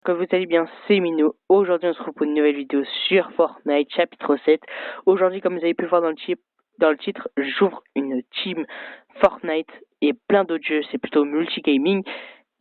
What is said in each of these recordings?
que vous allez bien, c'est Mino. Aujourd'hui, on se retrouve pour une nouvelle vidéo sur Fortnite, chapitre 7. Aujourd'hui, comme vous avez pu le voir dans le titre, j'ouvre une team Fortnite et plein d'autres jeux, c'est plutôt multi-gaming.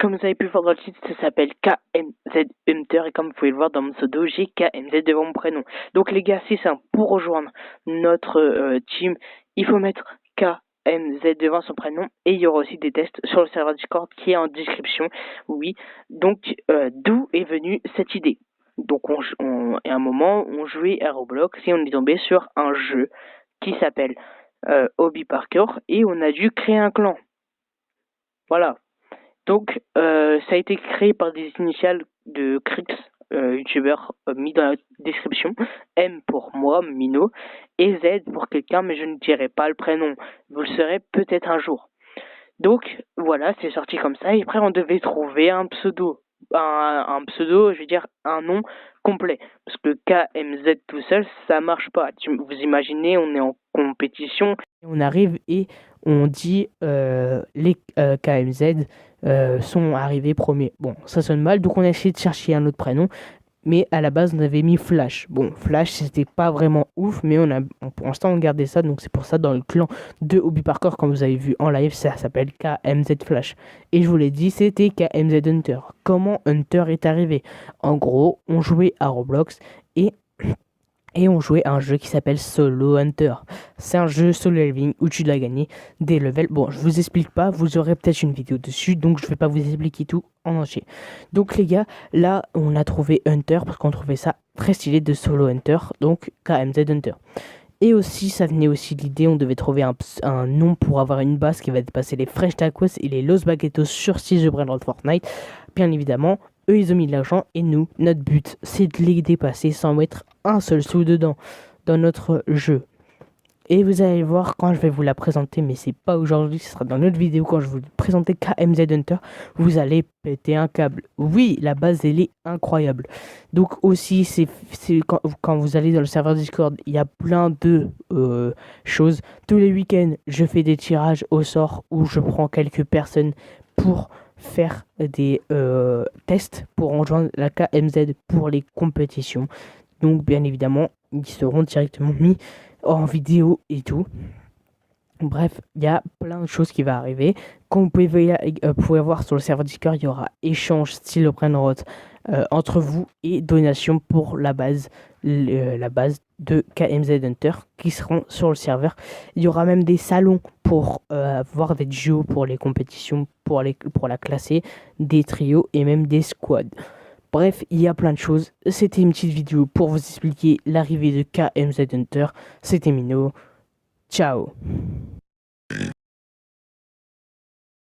Comme vous avez pu le voir dans le titre, ça s'appelle KMZ Hunter et comme vous pouvez le voir dans mon pseudo, j'ai KMZ devant mon prénom. Donc les gars, c'est simple, pour rejoindre notre team, il faut mettre KMZ devant son prénom et il y aura aussi des tests sur le serveur Discord qui est en description. Oui, donc d'où est venue cette idée? Donc à un moment, on jouait à Roblox et on est tombé sur un jeu qui s'appelle Hobby Parkour et on a dû créer un clan. Voilà. Donc, ça a été créé par des initiales de Crix, youtubeur, mis dans la description. M pour moi, Mino, et Z pour quelqu'un, mais je ne dirai pas le prénom. Vous le saurez peut-être un jour. Donc, voilà, c'est sorti comme ça. Et après, on devait trouver un pseudo. Un pseudo, je veux dire, un nom complet. Parce que KMZ tout seul, ça marche pas. Vous imaginez, on est en compétition. On arrive et on dit les KMZ sont arrivés premiers. Bon, ça sonne mal, donc on a essayé de chercher un autre prénom. Mais à la base, on avait mis Flash. Bon, Flash, c'était pas vraiment ouf, mais pour l'instant, on gardait ça. Donc, c'est pour ça, dans le clan de Hobby Parkour, comme vous avez vu en live, ça s'appelle KMZ Flash. Et je vous l'ai dit, c'était KMZ Hunter. Comment Hunter est arrivé? En gros, on jouait à Roblox et on jouait à un jeu qui s'appelle Solo Hunter. C'est un jeu solo living où tu dois gagner des levels. Bon, je vous explique pas, vous aurez peut-être une vidéo dessus, donc je vais pas vous expliquer tout en entier. Donc les gars, là on a trouvé Hunter parce qu'on trouvait ça très stylé de Solo Hunter, donc KMZ Hunter. Et aussi, ça venait aussi de l'idée, on devait trouver un nom pour avoir une base qui va dépasser les Fresh Tacos et les Los Baguetos sur 6 jeux Brainrot Fortnite. Bien évidemment, eux ils ont mis de l'argent et nous, notre but c'est de les dépasser sans mettre un seul sou dedans dans notre jeu. Et vous allez voir quand je vais vous la présenter, mais c'est pas aujourd'hui, ce sera dans notre vidéo quand je vous présenter KMZ Hunter, vous allez péter un câble. Oui, la base elle est incroyable. Donc aussi, c'est quand vous allez dans le serveur Discord, il y a plein de choses. Tous les week-ends, je fais des tirages au sort où je prends quelques personnes pour faire des tests pour rejoindre la KMZ pour les compétitions. Donc bien évidemment, ils seront directement mis en vidéo et tout. Bref, il y a plein de choses qui vont arriver. Comme vous pouvez voir sur le serveur Discord, il y aura échange style Brainrot entre vous et donation pour la base de KMZ Hunter qui seront sur le serveur. Il y aura même des salons pour voir des duos pour les compétitions, pour la classer, des trios et même des squads. Bref, il y a plein de choses. C'était une petite vidéo pour vous expliquer l'arrivée de KMZ Hunter. C'était Mino. Ciao.